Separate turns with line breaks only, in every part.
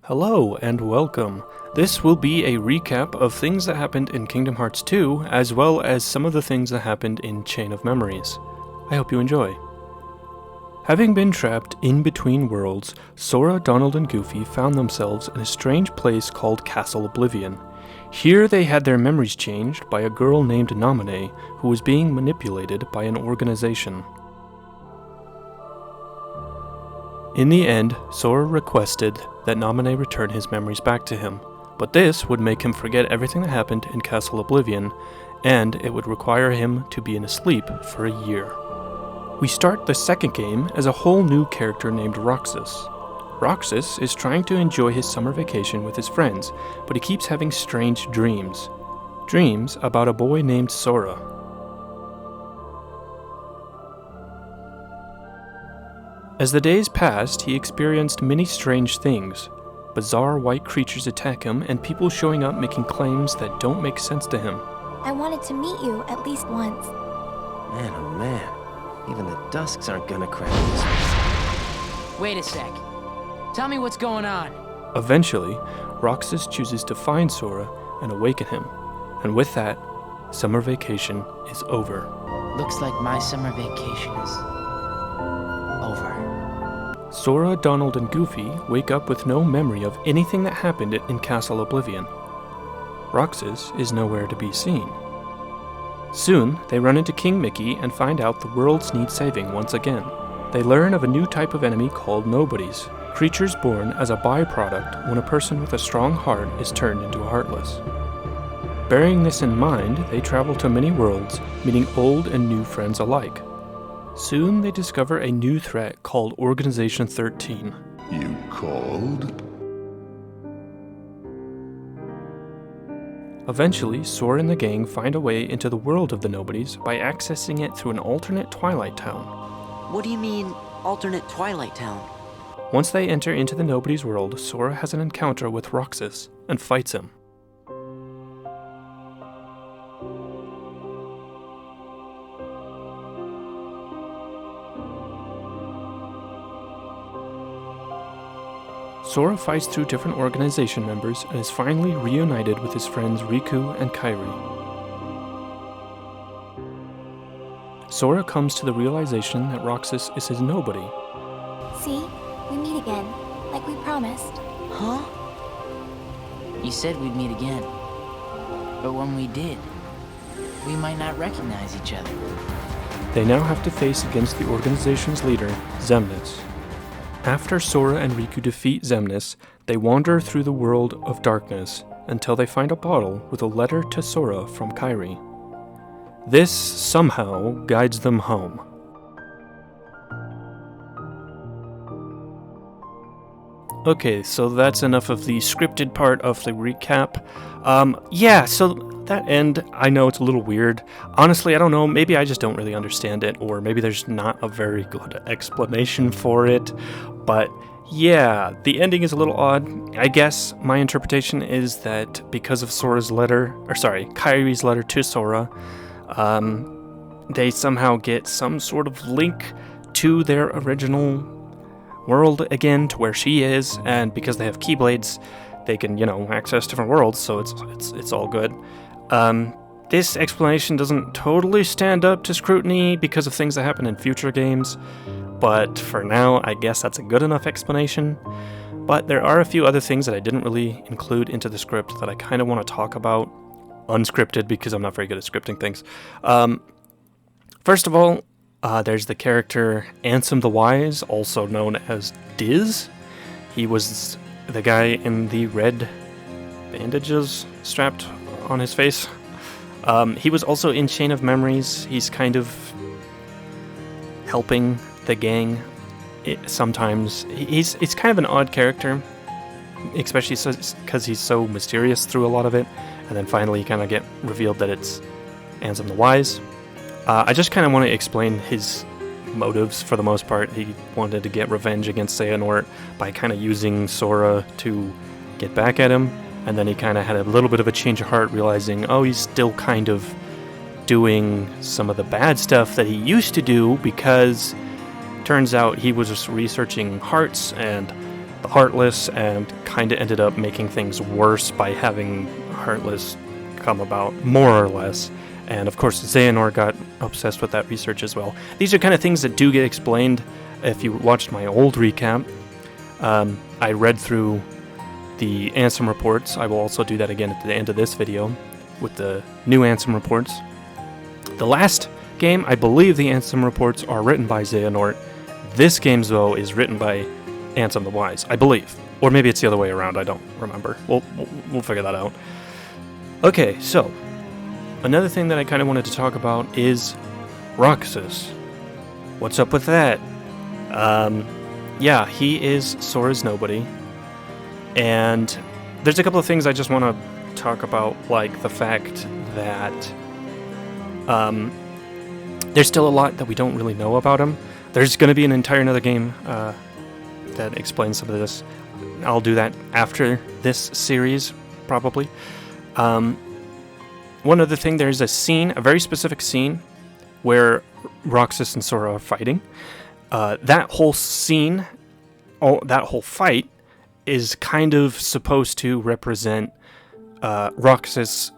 Hello and welcome. This will be a recap of things that happened in Kingdom Hearts 2, as well as some of the things that happened in Chain of Memories. I hope you enjoy. Having been trapped in between worlds, Sora, Donald, and Goofy found themselves in a strange place called Castle Oblivion. Here they had their memories changed by a girl named Naminé, who was being manipulated by an organization. In the end, Sora requested that Naminé return his memories back to him, but this would make him forget everything that happened in Castle Oblivion, and it would require him to be in a sleep for a year. We start the second game as a whole new character named Roxas. Roxas is trying to enjoy his summer vacation with his friends, but he keeps having strange dreams. Dreams about a boy named Sora. As the days passed, he experienced many strange things. Bizarre white creatures attack him, and people showing up making claims that don't make sense to him.
I wanted to meet you at least once.
Man, oh man. Even the Dusks aren't gonna crack this.
Wait a sec. Tell me what's going on.
Eventually, Roxas chooses to find Sora and awaken him. And with that, summer vacation is over.
Looks like my summer vacation is over.
Sora, Donald, and Goofy wake up with no memory of anything that happened in Castle Oblivion. Roxas is nowhere to be seen. Soon, they run into King Mickey and find out the worlds need saving once again. They learn of a new type of enemy called Nobodies, creatures born as a byproduct when a person with a strong heart is turned into a Heartless. Bearing this in mind, they travel to many worlds, meeting old and new friends alike. Soon, they discover a new threat called Organization 13.
You called?
Eventually, Sora and the gang find a way into the world of the Nobodies by accessing it through an alternate Twilight Town.
What do you mean, alternate Twilight Town?
Once they enter into the Nobodies world, Sora has an encounter with Roxas and fights him. Sora fights through different organization members and is finally reunited with his friends Riku and Kairi. Sora comes to the realization that Roxas is his nobody.
See? We meet again, like we promised.
Huh?
You said we'd meet again. But when we did, we might not recognize each other.
They now have to face against the organization's leader, Xemnas. After Sora and Riku defeat Xemnas, they wander through the world of darkness until they find a bottle with a letter to Sora from Kairi. This somehow guides them home. Okay, so that's enough of the scripted part of the recap. So that end, I know it's a little weird. Honestly, I don't know, maybe I just don't really understand it, or maybe there's not a very good explanation for it. But yeah, the ending is a little odd. I guess my interpretation is that because of Kairi's letter to Sora, they somehow get some sort of link to their original world again, to where she is, and because they have Keyblades, they can, access different worlds, so it's all good. This explanation doesn't totally stand up to scrutiny because of things that happen in future games, but for now, I guess that's a good enough explanation. But there are a few other things that I didn't really include into the script that I kind of want to talk about, unscripted, because I'm not very good at scripting things. First of all, there's the character Ansem the Wise, also known as Diz. He was the guy in the red bandages strapped on his face. He was also in Chain of Memories. He's kind of helping the gang sometimes. It's kind of an odd character, especially because he's so mysterious through a lot of it, and then finally you kind of get revealed that it's Ansem the Wise. I just kind of want to explain his motives for the most part. He wanted to get revenge against Xehanort by kind of using Sora to get back at him, and then he kind of had a little bit of a change of heart, realizing, he's still kind of doing some of the bad stuff that he used to do, because turns out he was just researching hearts, and the Heartless and kind of ended up making things worse by having Heartless come about, more or less. And of course, Xehanort got obsessed with that research as well. These are kind of things that do get explained if you watched my old recap. I read through the Ansem reports. I will also do that again at the end of this video with the new Ansem reports. The last game, I believe the Ansem reports are written by Xehanort. This game, though, is written by Ansem the Wise, I believe. Or maybe it's the other way around, I don't remember. We'll figure that out. Okay, so, another thing that I kind of wanted to talk about is Roxas. What's up with that? Yeah, he is Sora's nobody. And there's a couple of things I just want to talk about, like the fact that there's still a lot that we don't really know about him. There's going to be an entire another game that explains some of this. I'll do that after this series, probably. One other thing, there's a scene, a very specific scene, where Roxas and Sora are fighting. That whole scene, that whole fight, is kind of supposed to represent Roxas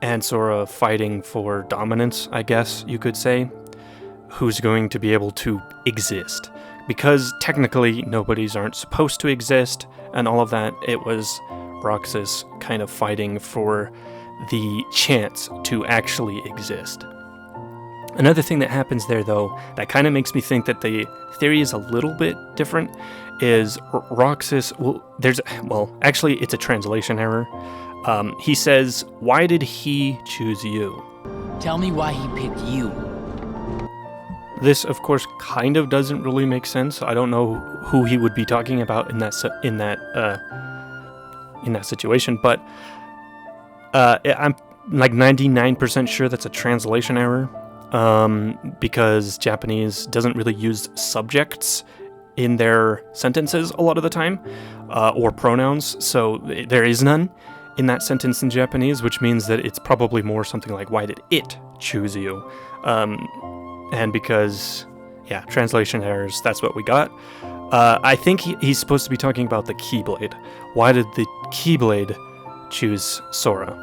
and Sora fighting for dominance, I guess you could say. Who's going to be able to exist. Because technically nobodies aren't supposed to exist and all of that, it was Roxas kind of fighting for the chance to actually exist. Another thing that happens there, though, that kind of makes me think that the theory is a little bit different, is Roxas, actually it's a translation error. He says, "Why did he choose you?"
Tell me why he picked you.
This, of course, kind of doesn't really make sense. I don't know who he would be talking about in that situation, but I'm like 99% sure that's a translation error, because Japanese doesn't really use subjects in their sentences a lot of the time, or pronouns, so there is none in that sentence in Japanese, which means that it's probably more something like, "Why did it choose you?" And because, yeah, translation errors, that's what we got. I think he's supposed to be talking about the Keyblade. Why did the Keyblade choose Sora?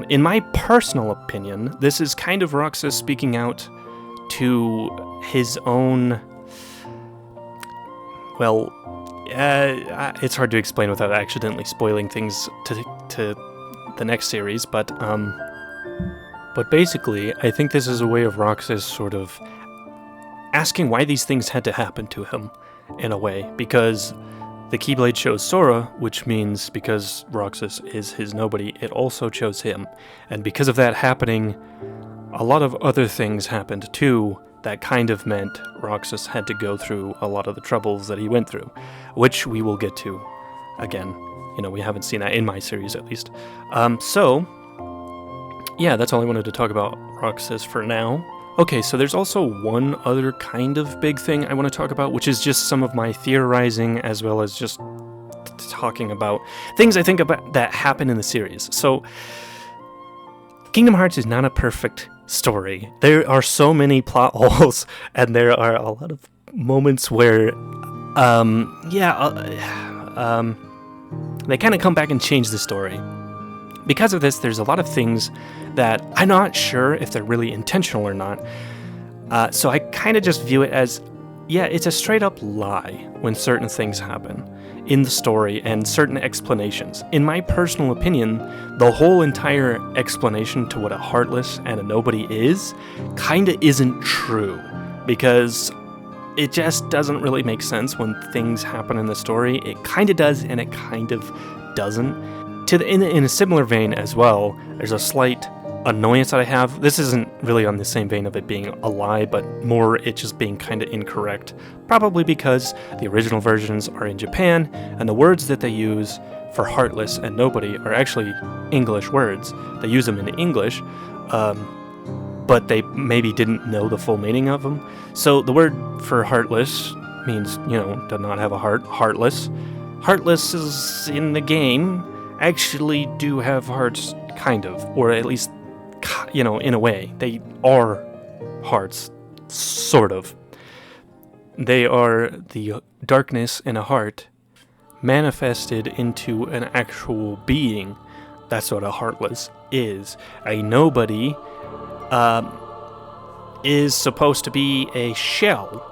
In my personal opinion, this is kind of Roxas speaking out to his own... Well, it's hard to explain without accidentally spoiling things to the next series, but basically, I think this is a way of Roxas sort of asking why these things had to happen to him, in a way, because the Keyblade chose Sora, which means because Roxas is his nobody, it also chose him. And because of that happening, a lot of other things happened too that kind of meant Roxas had to go through a lot of the troubles that he went through, which we will get to again. You know, we haven't seen that in my series, at least. Yeah, that's all I wanted to talk about Roxas for now. Okay, so there's also one other kind of big thing I want to talk about, which is just some of my theorizing, as well as just talking about things I think about that happen in the series. So, Kingdom Hearts is not a perfect story. There are so many plot holes, and there are a lot of moments where, they kind of come back and change the story. Because of this, there's a lot of things that I'm not sure if they're really intentional or not. So I kind of just view it as, yeah, it's a straight up lie when certain things happen in the story and certain explanations. In my personal opinion, the whole entire explanation to what a Heartless and a nobody is kind of isn't true, because it just doesn't really make sense when things happen in the story. It kind of does, and it kind of doesn't. In a similar vein as well, there's a slight annoyance that I have. This isn't really on the same vein of it being a lie, but more it just being kind of incorrect. Probably because the original versions are in Japan, and the words that they use for Heartless and Nobody are actually English words. They use them in English, but they maybe didn't know the full meaning of them. So the word for Heartless means, does not have a heart. Heartless. Heartless is in the game actually do have hearts, kind of, or at least, in a way. They are hearts, sort of. They are the darkness in a heart manifested into an actual being. That's what a Heartless is. A nobody is supposed to be a shell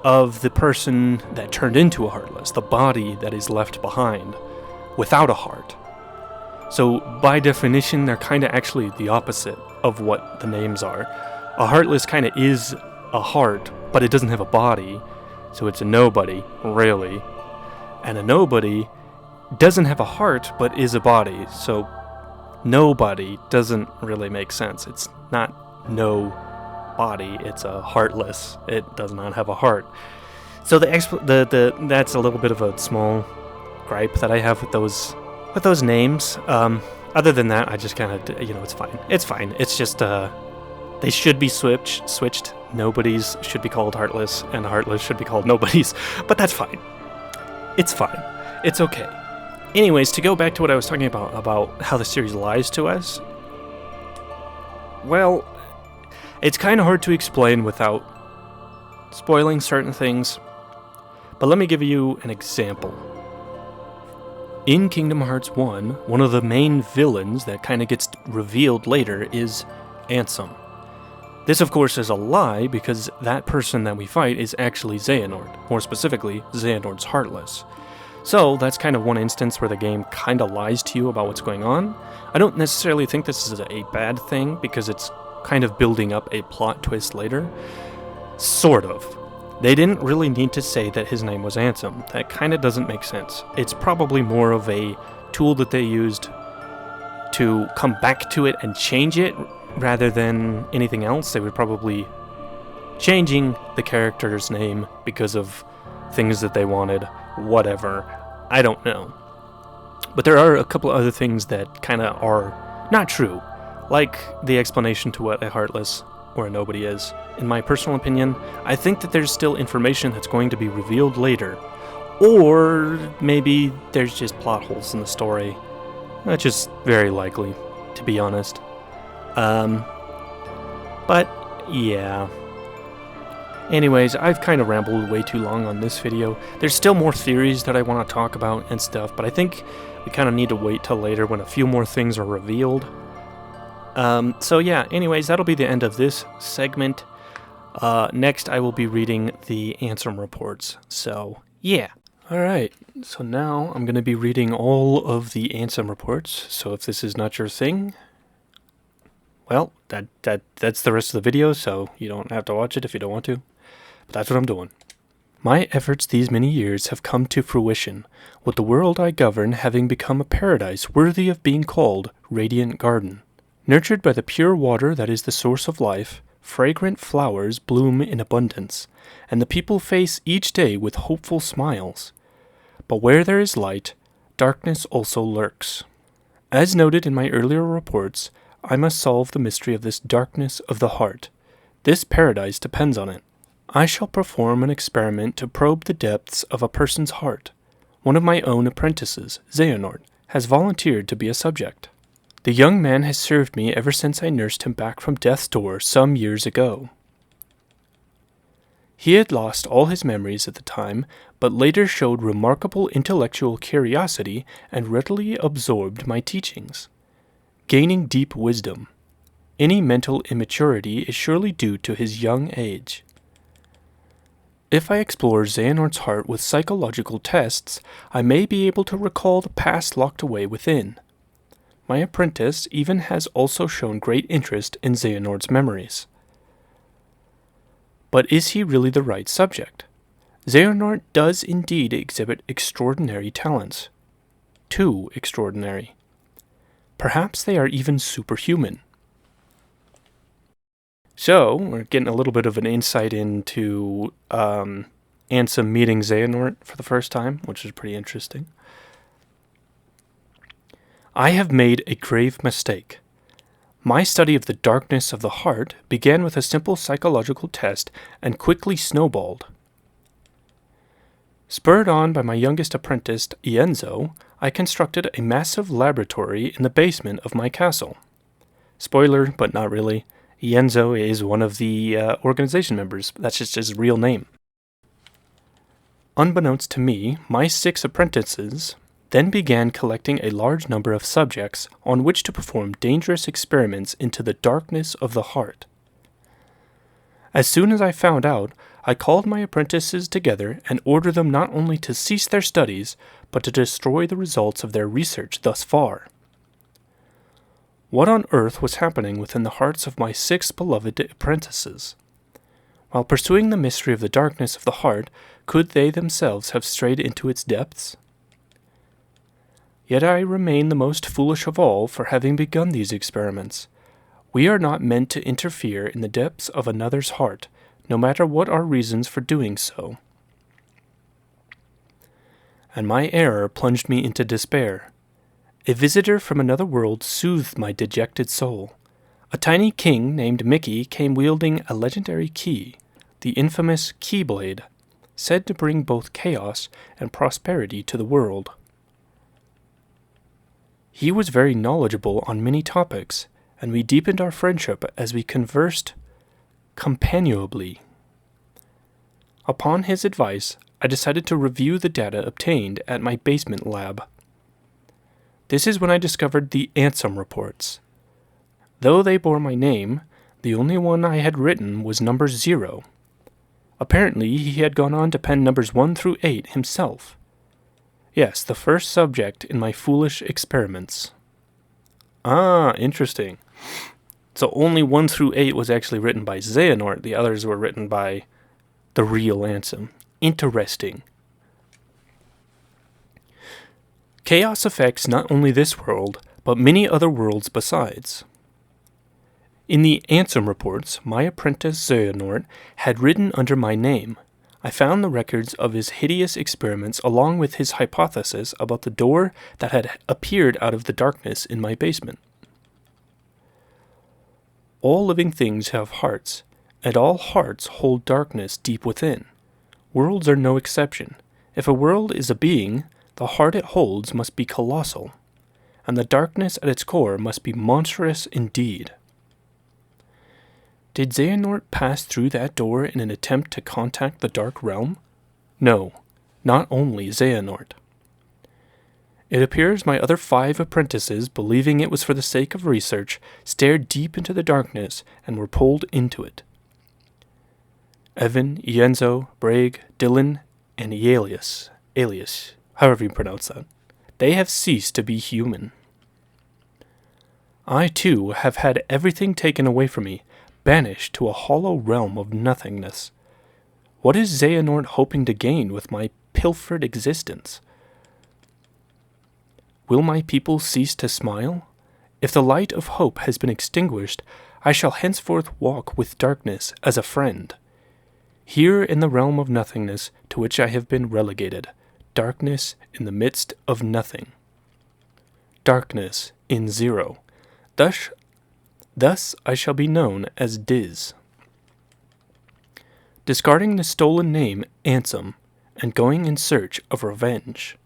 of the person that turned into a Heartless, the body that is left behind without a heart. So by definition, they're kind of actually the opposite of what the names are. A Heartless kind of is a heart, but it doesn't have a body, so it's a nobody, really. And a nobody doesn't have a heart, but is a body, so nobody doesn't really make sense. It's not no body, it's a Heartless. It does not have a heart. So that's a little bit of a small gripe that I have with those names. Other than that, I just kind of, it's fine. It's fine. It's just, they should be switched. Nobodies should be called Heartless, and Heartless should be called Nobodies. But that's fine. It's fine. It's okay. Anyways, to go back to what I was talking about how the series lies to us, well, it's kind of hard to explain without spoiling certain things. But let me give you an example. In Kingdom Hearts 1, one of the main villains that kind of gets revealed later is Ansem. This, of course, is a lie because that person that we fight is actually Xehanort, more specifically, Xehanort's Heartless. So that's kind of one instance where the game kind of lies to you about what's going on. I don't necessarily think this is a bad thing because it's kind of building up a plot twist later. Sort of. They didn't really need to say that his name was Ansem. That kind of doesn't make sense. It's probably more of a tool that they used to come back to it and change it rather than anything else. They were probably changing the character's name because of things that they wanted. Whatever. I don't know. But there are a couple of other things that kind of are not true. Like the explanation to what a Heartless or a Nobody is. In my personal opinion, I think that there's still information that's going to be revealed later. Or maybe there's just plot holes in the story. That's just very likely, to be honest. But, yeah. Anyways, I've kind of rambled way too long on this video. There's still more theories that I want to talk about and stuff, but I think we kind of need to wait till later when a few more things are revealed. So yeah, anyways, that'll be the end of this segment. Next, I will be reading the Ansem reports. So, yeah. Alright, so now I'm going to be reading all of the Ansem reports. So if this is not your thing, well, that's the rest of the video, so you don't have to watch it if you don't want to. But that's what I'm doing. My efforts these many years have come to fruition, with the world I govern having become a paradise worthy of being called Radiant Garden. Nurtured by the pure water that is the source of life, fragrant flowers bloom in abundance, and the people face each day with hopeful smiles. But where there is light, darkness also lurks. As noted in my earlier reports, I must solve the mystery of this darkness of the heart. This paradise depends on it. I shall perform an experiment to probe the depths of a person's heart. One of my own apprentices, Xehanort, has volunteered to be a subject. The young man has served me ever since I nursed him back from death's door some years ago. He had lost all his memories at the time, but later showed remarkable intellectual curiosity and readily absorbed my teachings, gaining deep wisdom. Any mental immaturity is surely due to his young age. If I explore Xehanort's heart with psychological tests, I may be able to recall the past locked away within. My apprentice even has also shown great interest in Xehanort's memories. But is he really the right subject? Xehanort does indeed exhibit extraordinary talents. Too extraordinary. Perhaps they are even superhuman. So, we're getting a little bit of an insight into Ansem meeting Xehanort for the first time, which is pretty interesting. I have made a grave mistake. My study of the darkness of the heart began with a simple psychological test and quickly snowballed. Spurred on by my youngest apprentice, Ienzo, I constructed a massive laboratory in the basement of my castle. Spoiler, but not really. Ienzo is one of the organization members. That's just his real name. Unbeknownst to me, my 6 apprentices then began collecting a large number of subjects on which to perform dangerous experiments into the darkness of the heart. As soon as I found out, I called my apprentices together and ordered them not only to cease their studies, but to destroy the results of their research thus far. What on earth was happening within the hearts of my 6 beloved apprentices? While pursuing the mystery of the darkness of the heart, could they themselves have strayed into its depths? Yet I remain the most foolish of all for having begun these experiments. We are not meant to interfere in the depths of another's heart, no matter what our reasons for doing so. And my error plunged me into despair. A visitor from another world soothed my dejected soul. A tiny king named Mickey came wielding a legendary key, the infamous Keyblade, said to bring both chaos and prosperity to the world. He was very knowledgeable on many topics, and we deepened our friendship as we conversed companionably. Upon his advice, I decided to review the data obtained at my basement lab. This is when I discovered the Ansem reports. Though they bore my name, the only one I had written was number 0. Apparently, he had gone on to pen numbers 1 through 8 himself. Yes, the first subject in my foolish experiments. Ah, interesting. So only 1 through 8 was actually written by Xehanort, the others were written by the real Ansem. Interesting. Chaos affects not only this world, but many other worlds besides. In the Ansem reports, my apprentice Xehanort had written under my name. I found the records of his hideous experiments along with his hypothesis about the door that had appeared out of the darkness in my basement. All living things have hearts, and all hearts hold darkness deep within. Worlds are no exception. If a world is a being, the heart it holds must be colossal, and the darkness at its core must be monstrous indeed. Did Xehanort pass through that door in an attempt to contact the Dark Realm? No, not only Xehanort. It appears my other 5 apprentices, believing it was for the sake of research, stared deep into the darkness and were pulled into it. Evan, Ienzo, Braig, Dylan, and Alias, however you pronounce that, they have ceased to be human. I, too, have had everything taken away from me, banished to a hollow realm of nothingness. What is Xehanort hoping to gain with my pilfered existence? Will my people cease to smile? If the light of hope has been extinguished, I shall henceforth walk with darkness as a friend. Here in the realm of nothingness to which I have been relegated, darkness in the midst of nothing. Darkness in 0. Thus I shall be known as Diz. Discarding the stolen name Ansem and going in search of revenge.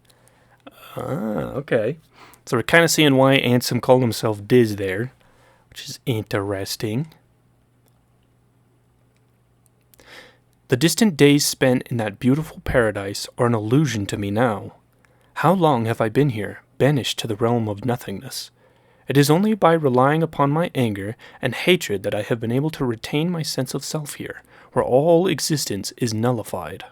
Ah, okay. So we're kind of seeing why Ansem called himself Diz there, which is interesting. The distant days spent in that beautiful paradise are an illusion to me now. How long have I been here, banished to the realm of nothingness? It is only by relying upon my anger and hatred that I have been able to retain my sense of self here, where all existence is nullified.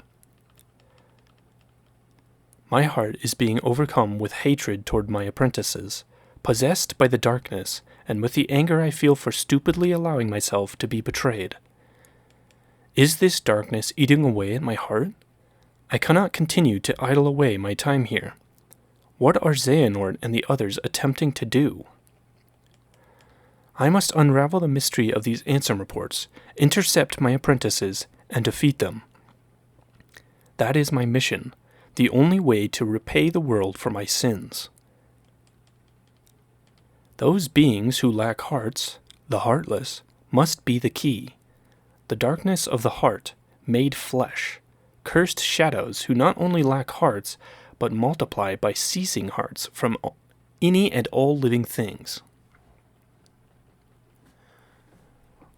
My heart is being overcome with hatred toward my apprentices, possessed by the darkness, and with the anger I feel for stupidly allowing myself to be betrayed. Is this darkness eating away at my heart? I cannot continue to idle away my time here. What are Xehanort and the others attempting to do? I must unravel the mystery of these Ansem reports, intercept my apprentices, and defeat them. That is my mission, the only way to repay the world for my sins. Those beings who lack hearts, the heartless, must be the key. The darkness of the heart, made flesh, cursed shadows who not only lack hearts, but multiply by seizing hearts from any and all living things.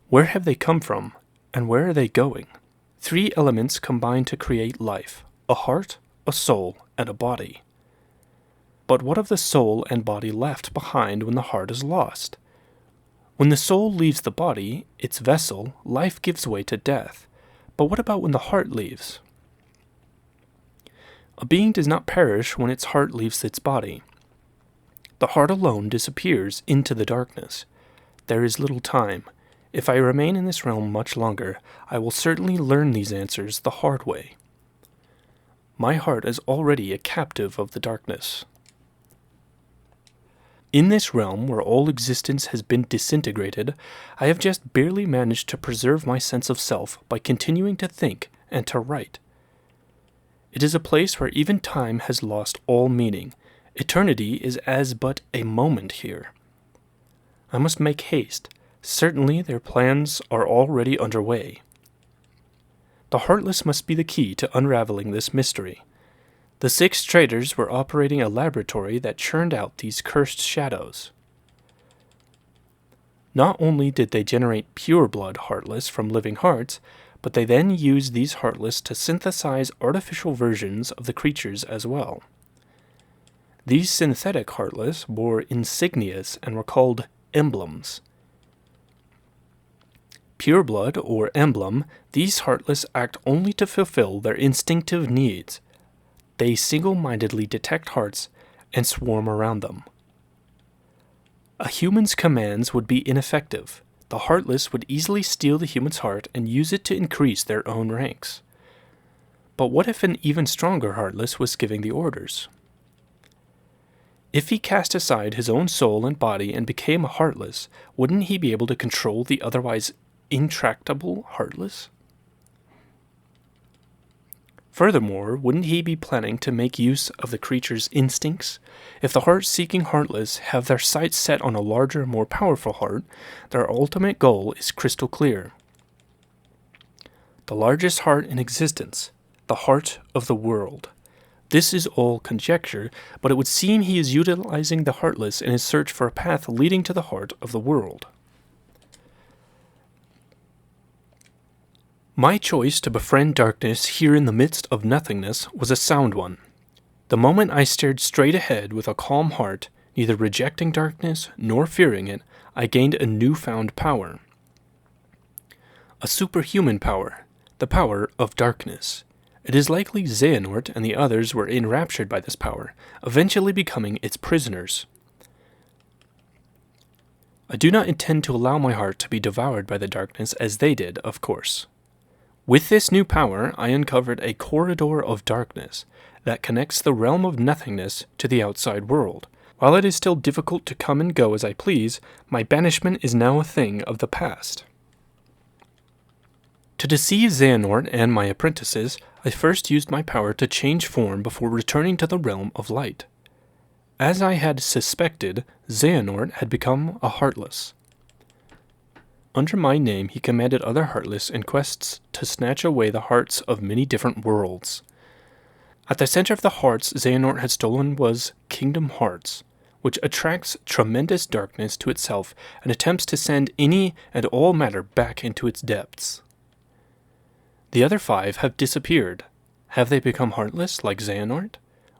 Where have they come from, and where are they going? 3 elements combine to create life: a heart, a soul, and a body. But what of the soul and body left behind when the heart is lost? When the soul leaves the body, its vessel, life gives way to death. But what about when the heart leaves? A being does not perish when its heart leaves its body. The heart alone disappears into the darkness. There is little time. If I remain in this realm much longer, I will certainly learn these answers the hard way. My heart is already a captive of the darkness. In this realm where all existence has been disintegrated, I have just barely managed to preserve my sense of self by continuing to think and to write. It is a place where even time has lost all meaning. Eternity is as but a moment here. I must make haste. Certainly their plans are already underway. The Heartless must be the key to unraveling this mystery. The 6 traitors were operating a laboratory that churned out these cursed shadows. Not only did they generate pure-blood Heartless from living hearts, but they then used these Heartless to synthesize artificial versions of the creatures as well. These synthetic Heartless bore insignias and were called emblems. Pure-blood or emblem, these Heartless act only to fulfill their instinctive needs. They single-mindedly detect hearts and swarm around them. A human's commands would be ineffective. The Heartless would easily steal the human's heart and use it to increase their own ranks. But what if an even stronger Heartless was giving the orders? If he cast aside his own soul and body and became a Heartless, wouldn't he be able to control the otherwise intractable Heartless? Furthermore, wouldn't he be planning to make use of the creature's instincts? If the heart-seeking Heartless have their sights set on a larger, more powerful heart, their ultimate goal is crystal clear. The largest heart in existence, the heart of the world. This is all conjecture, but it would seem he is utilizing the Heartless in his search for a path leading to the heart of the world. My choice to befriend darkness here in the midst of nothingness was a sound one. The moment I stared straight ahead with a calm heart, neither rejecting darkness nor fearing it, I gained a newfound power. A superhuman power, the power of darkness. It is likely Xehanort and the others were enraptured by this power, eventually becoming its prisoners. I do not intend to allow my heart to be devoured by the darkness as they did, of course. With this new power, I uncovered a corridor of darkness that connects the realm of nothingness to the outside world. While it is still difficult to come and go as I please, my banishment is now a thing of the past. To deceive Xehanort and my apprentices, I first used my power to change form before returning to the realm of light. As I had suspected, Xehanort had become a Heartless. Under my name, he commanded other Heartless in quests to snatch away the hearts of many different worlds. At the center of the hearts Xehanort had stolen was Kingdom Hearts, which attracts tremendous darkness to itself and attempts to send any and all matter back into its depths. The other 5 have disappeared. Have they become Heartless like Xehanort?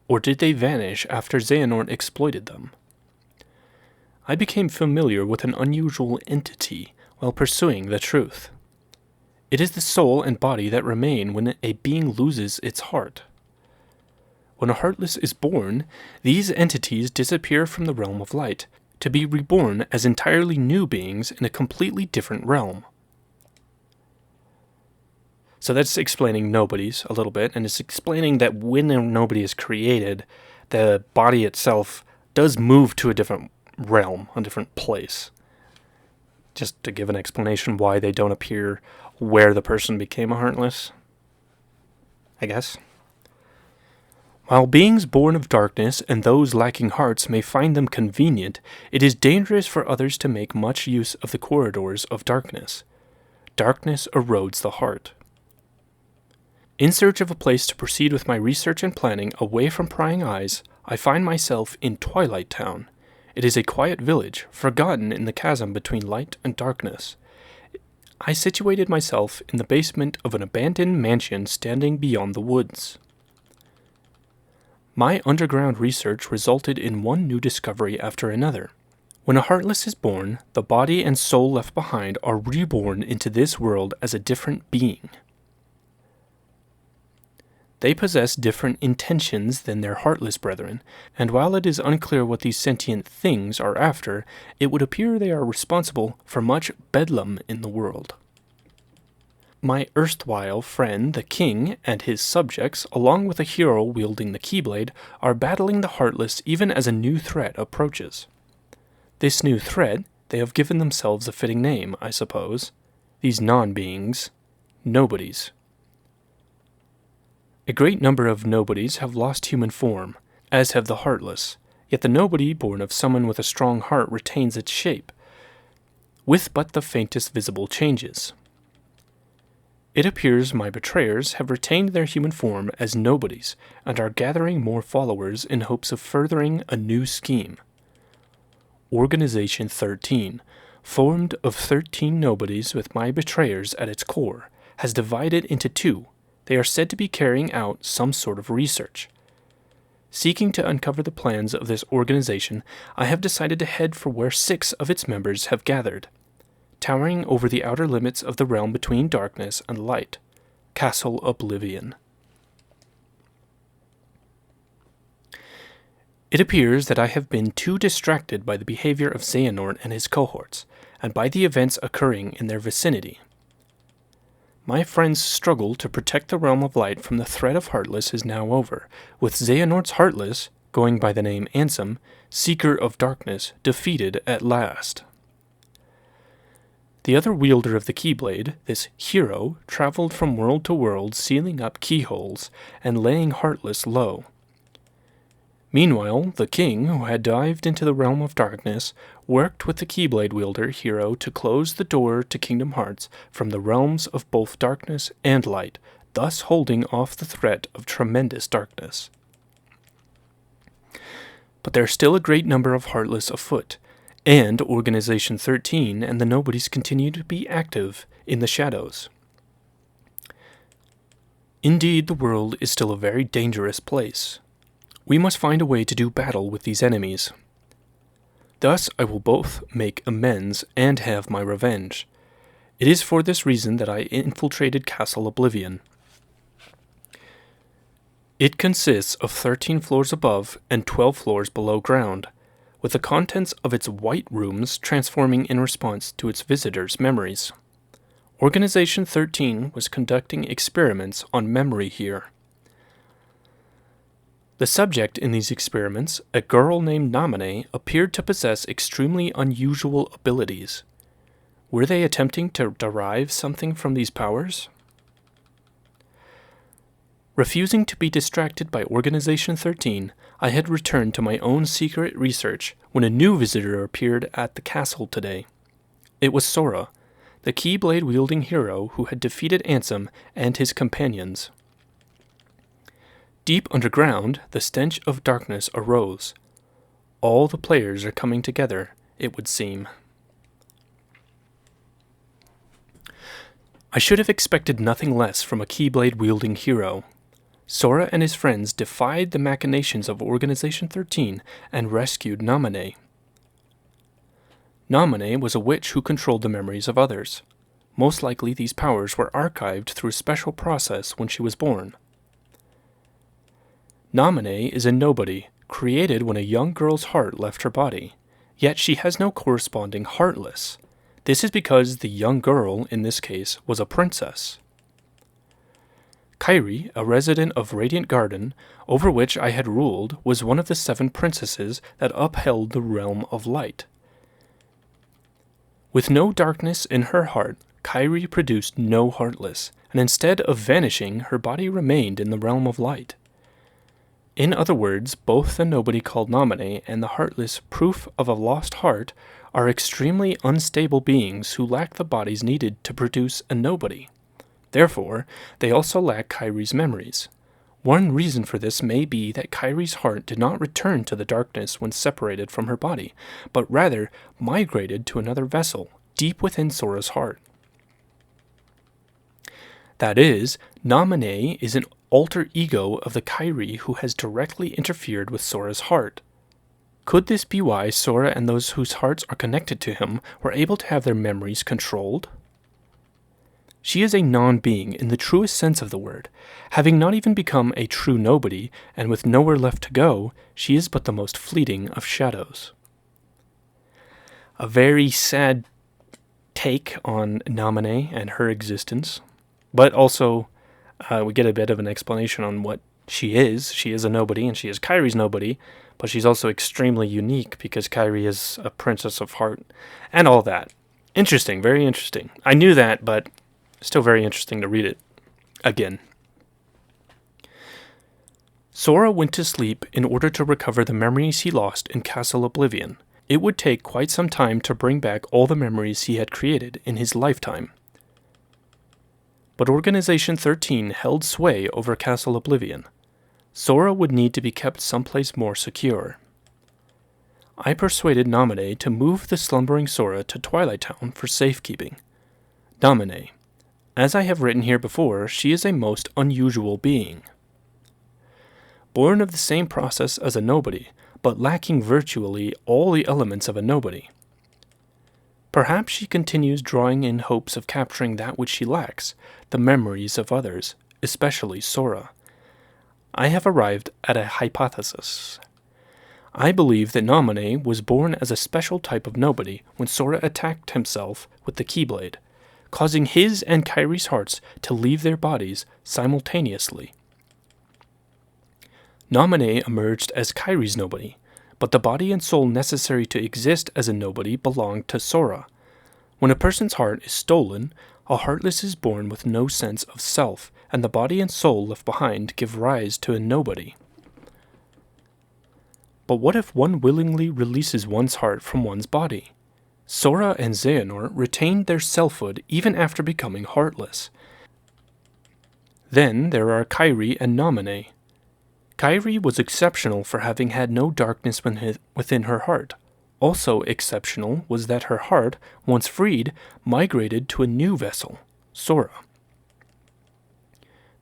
Or did they vanish after Xehanort exploited them? I became familiar with an unusual entity while pursuing the truth. It is the soul and body that remain when a being loses its heart. When a Heartless is born, these entities disappear from the realm of light, to be reborn as entirely new beings in a completely different realm. So that's explaining nobodies a little bit, and it's explaining that when a nobody is created, the body itself does move to a different realm, a different place. Just to give an explanation why they don't appear where the person became a Heartless, I guess. While beings born of darkness and those lacking hearts may find them convenient, it is dangerous for others to make much use of the corridors of darkness. Darkness erodes the heart. In search of a place to proceed with my research and planning away from prying eyes, I find myself in Twilight Town. It is a quiet village, forgotten in the chasm between light and darkness. I situated myself in the basement of an abandoned mansion standing beyond the woods. My underground research resulted in one new discovery after another. When a Heartless is born, the body and soul left behind are reborn into this world as a different being. They possess different intentions than their Heartless brethren, and while it is unclear what these sentient things are after, it would appear they are responsible for much bedlam in the world. My erstwhile friend, the king, and his subjects, along with a hero wielding the Keyblade, are battling the Heartless even as a new threat approaches. This new threat, they have given themselves a fitting name, I suppose. These non-beings, nobodies. A great number of nobodies have lost human form, as have the Heartless, yet the nobody born of someone with a strong heart retains its shape, with but the faintest visible changes. It appears my betrayers have retained their human form as nobodies, and are gathering more followers in hopes of furthering a new scheme. Organization 13, formed of 13 nobodies with my betrayers at its core, has divided into two. They are said to be carrying out some sort of research. Seeking to uncover the plans of this organization, I have decided to head for where 6 of its members have gathered, towering over the outer limits of the realm between darkness and light, Castle Oblivion. It appears that I have been too distracted by the behavior of Xehanort and his cohorts, and by the events occurring in their vicinity. My friend's struggle to protect the Realm of Light from the threat of Heartless is now over, with Xehanort's Heartless, going by the name Ansem, Seeker of Darkness, defeated at last. The other wielder of the Keyblade, this hero, traveled from world to world sealing up keyholes and laying Heartless low. Meanwhile, the king, who had dived into the Realm of Darkness, worked with the Keyblade wielder hero to close the door to Kingdom Hearts from the realms of both darkness and light, thus holding off the threat of tremendous darkness. But there are still a great number of Heartless afoot, and Organization 13 and the Nobodies continue to be active in the shadows. Indeed, the world is still a very dangerous place. We must find a way to do battle with these enemies. Thus I will both make amends and have my revenge. It is for this reason that I infiltrated Castle Oblivion. It consists of 13 floors above and 12 floors below ground, with the contents of its white rooms transforming in response to its visitors' memories. Organization 13 was conducting experiments on memory here. The subject in these experiments, a girl named Naminé, appeared to possess extremely unusual abilities. Were they attempting to derive something from these powers? Refusing to be distracted by Organization 13, I had returned to my own secret research when a new visitor appeared at the castle today. It was Sora, the Keyblade-wielding hero who had defeated Ansem and his companions. Deep underground, the stench of darkness arose. All the players are coming together, it would seem. I should have expected nothing less from a Keyblade-wielding hero. Sora and his friends defied the machinations of Organization 13 and rescued Naminé. Naminé was a witch who controlled the memories of others. Most likely these powers were archived through a special process when she was born. Naminé is a nobody, created when a young girl's heart left her body, yet she has no corresponding Heartless. This is because the young girl, in this case, was a princess. Kairi, a resident of Radiant Garden, over which I had ruled, was one of the 7 princesses that upheld the Realm of Light. With no darkness in her heart, Kairi produced no Heartless, and instead of vanishing, her body remained in the Realm of Light. In other words, both the nobody called Naminé and the Heartless, proof of a lost heart, are extremely unstable beings who lack the bodies needed to produce a nobody. Therefore, they also lack Kairi's memories. One reason for this may be that Kairi's heart did not return to the darkness when separated from her body, but rather migrated to another vessel, deep within Sora's heart. That is, Naminé is an alter ego of the Kairi who has directly interfered with Sora's heart. Could this be why Sora and those whose hearts are connected to him were able to have their memories controlled? She is a non-being in the truest sense of the word. Having not even become a true nobody, and with nowhere left to go, she is but the most fleeting of shadows. A very sad take on Naminé and her existence, but also we get a bit of an explanation on what she is. She is a nobody, and she is Kairi's nobody, but she's also extremely unique because Kairi is a princess of heart, and all that. Interesting, very interesting. I knew that, but still very interesting to read it again. Sora went to sleep in order to recover the memories he lost in Castle Oblivion. It would take quite some time to bring back all the memories he had created in his lifetime. But Organization 13 held sway over Castle Oblivion. Sora would need to be kept someplace more secure. I persuaded Naminé to move the slumbering Sora to Twilight Town for safekeeping. Naminé. As I have written here before, she is a most unusual being. Born of the same process as a nobody, but lacking virtually all the elements of a nobody. Perhaps she continues drawing in hopes of capturing that which she lacks, the memories of others, especially Sora. I have arrived at a hypothesis. I believe that Naminé was born as a special type of nobody when Sora attacked himself with the Keyblade, causing his and Kairi's hearts to leave their bodies simultaneously. Naminé emerged as Kairi's nobody, but the body and soul necessary to exist as a nobody belonged to Sora. When a person's heart is stolen, a heartless is born with no sense of self, and the body and soul left behind give rise to a nobody. But what if one willingly releases one's heart from one's body? Sora and Xehanort retained their selfhood even after becoming heartless. Then there are Kairi and Naminé. Kairi was exceptional for having had no darkness within her heart. Also exceptional was that her heart, once freed, migrated to a new vessel, Sora.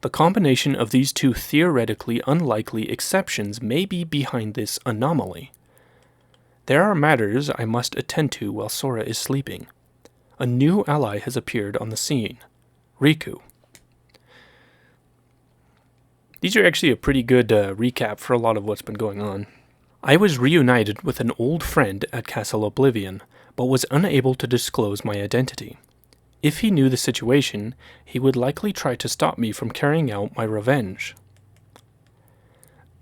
The combination of these two theoretically unlikely exceptions may be behind this anomaly. There are matters I must attend to while Sora is sleeping. A new ally has appeared on the scene, Riku. These are actually a pretty good recap for a lot of what's been going on. I was reunited with an old friend at Castle Oblivion, but was unable to disclose my identity. If he knew the situation, he would likely try to stop me from carrying out my revenge.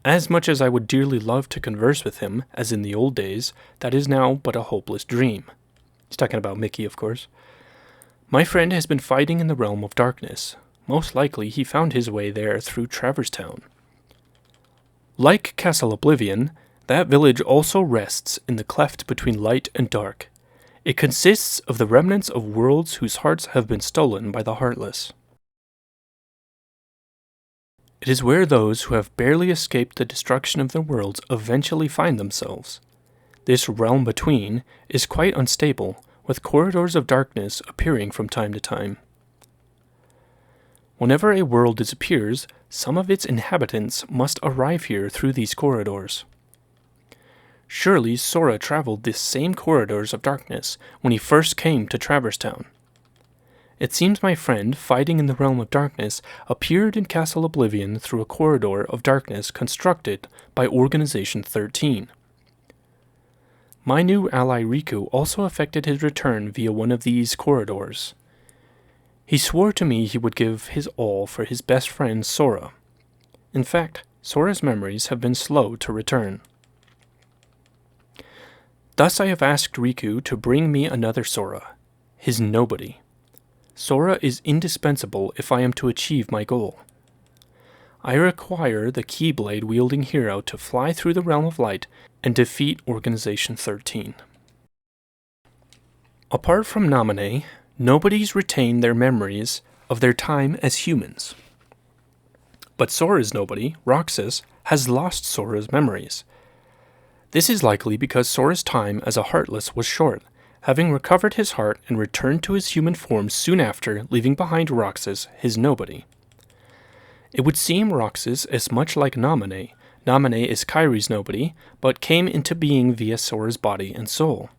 As much as I would dearly love to converse with him, as in the old days, that is now but a hopeless dream. He's talking about Mickey, of course. My friend has been fighting in the realm of darkness. Most likely he found his way there through Traverse Town. Like Castle Oblivion, that village also rests in the cleft between light and dark. It consists of the remnants of worlds whose hearts have been stolen by the heartless. It is where those who have barely escaped the destruction of their worlds eventually find themselves. This realm between is quite unstable, with corridors of darkness appearing from time to time. Whenever a world disappears, some of its inhabitants must arrive here through these corridors. Surely Sora traveled these same corridors of darkness when he first came to Traverse Town. It seems my friend, fighting in the realm of darkness, appeared in Castle Oblivion through a corridor of darkness constructed by Organization 13. My new ally Riku also effected his return via one of these corridors. He swore to me he would give his all for his best friend Sora. In fact, Sora's memories have been slow to return. Thus I have asked Riku to bring me another Sora, his nobody. Sora is indispensable if I am to achieve my goal. I require the Keyblade-wielding hero to fly through the Realm of Light and defeat Organization 13. Apart from Naminé, nobodies retain their memories of their time as humans. But Sora's nobody, Roxas, has lost Sora's memories. This is likely because Sora's time as a Heartless was short, having recovered his heart and returned to his human form soon after, leaving behind Roxas, his nobody. It would seem Roxas is much like Naminé. Naminé is Kairi's nobody, but came into being via Sora's body and soul.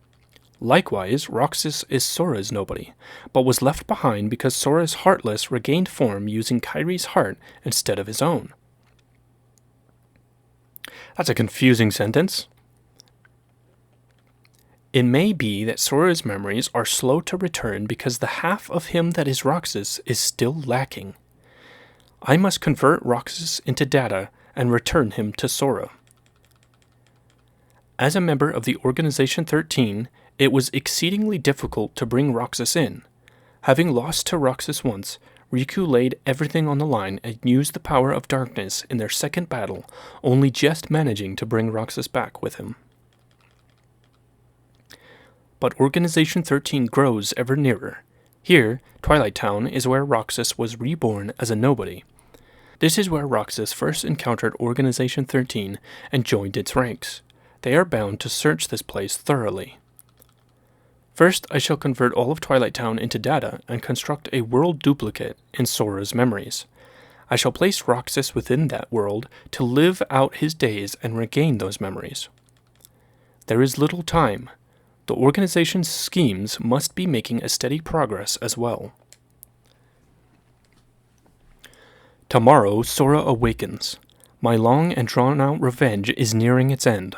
Likewise, Roxas is Sora's nobody, but was left behind because Sora's Heartless regained form using Kairi's heart instead of his own. That's a confusing sentence. It may be that Sora's memories are slow to return because the half of him that is Roxas is still lacking. I must convert Roxas into data and return him to Sora. As a member of the Organization 13, it was exceedingly difficult to bring Roxas in. Having lost to Roxas once, Riku laid everything on the line and used the power of darkness in their second battle, only just managing to bring Roxas back with him. But Organization 13 grows ever nearer. Here, Twilight Town is where Roxas was reborn as a nobody. This is where Roxas first encountered Organization 13 and joined its ranks. They are bound to search this place thoroughly. First, I shall convert all of Twilight Town into data and construct a world duplicate in Sora's memories. I shall place Roxas within that world to live out his days and regain those memories. There is little time. The organization's schemes must be making a steady progress as well. Tomorrow, Sora awakens. My long and drawn-out revenge is nearing its end.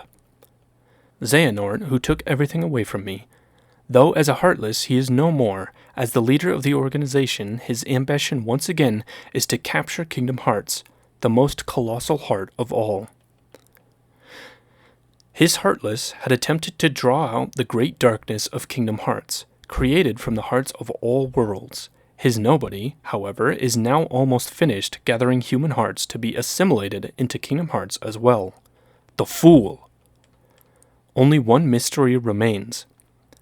Xehanort, who took everything away from me. Though as a Heartless he is no more, as the leader of the organization, his ambition once again is to capture Kingdom Hearts, the most colossal heart of all. His Heartless had attempted to draw out the great darkness of Kingdom Hearts, created from the hearts of all worlds. His nobody, however, is now almost finished gathering human hearts to be assimilated into Kingdom Hearts as well. The fool! Only one mystery remains.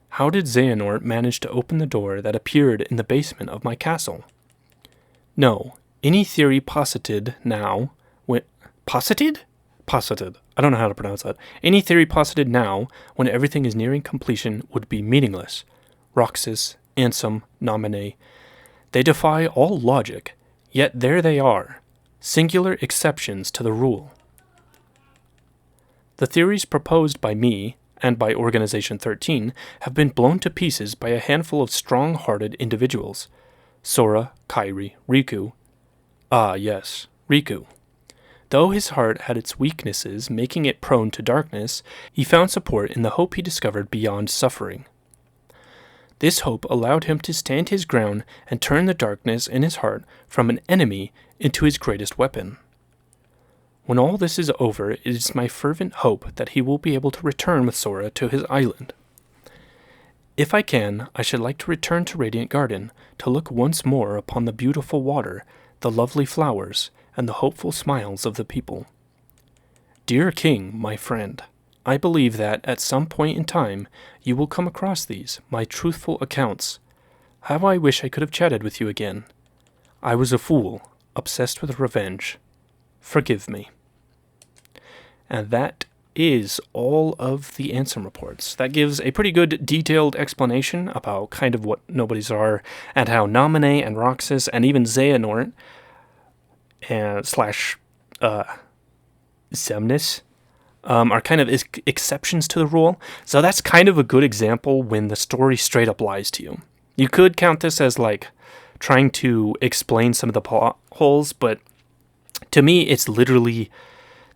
How did Xehanort manage to open the door that appeared in the basement of my castle? No, any theory posited now... Posited? Posited. I don't know how to pronounce that. Any theory posited now, when everything is nearing completion, would be meaningless. Roxas, Ansem, Naminé. They defy all logic, yet there they are, singular exceptions to the rule. The theories proposed by me, and by Organization 13, have been blown to pieces by a handful of strong-hearted individuals. Sora, Kairi, Riku. Ah, yes, Riku. Though his heart had its weaknesses, making it prone to darkness, he found support in the hope he discovered beyond suffering. This hope allowed him to stand his ground and turn the darkness in his heart from an enemy into his greatest weapon. When all this is over, it is my fervent hope that he will be able to return with Sora to his island. If I can, I should like to return to Radiant Garden, to look once more upon the beautiful water, the lovely flowers, and the hopeful smiles of the people. Dear King, my friend, I believe that, at some point in time, you will come across these, my truthful accounts. How I wish I could have chatted with you again. I was a fool, obsessed with revenge. Forgive me. And that is all of the Ansem reports. That gives a pretty good detailed explanation about kind of what nobodies are, and how Naminé and Roxas and even Xehanort and Xemnas are kind of exceptions to the rule. So that's kind of a good example when the story straight up lies to you. You could count this as like trying to explain some of the plot holes, but to me it's literally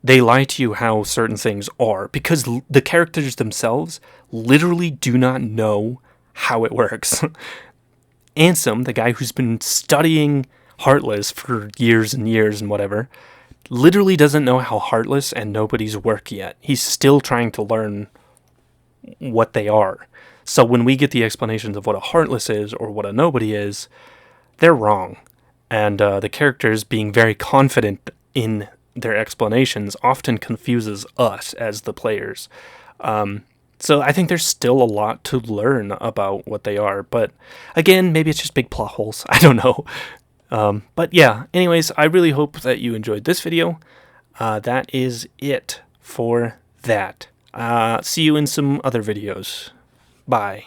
they lie to you how certain things are, because the characters themselves literally do not know how it works. Ansem, the guy who's been studying Heartless for years and years and whatever, literally doesn't know how Heartless and nobodies work yet. He's still trying to learn what they are. So when we get the explanations of what a Heartless is or what a nobody is, they're wrong. And the characters being very confident in their explanations often confuses us as the players. So I think there's still a lot to learn about what they are. But again, maybe it's just big plot holes. I don't know. But yeah, anyways, I really hope that you enjoyed this video. That is it for that. See you in some other videos. Bye.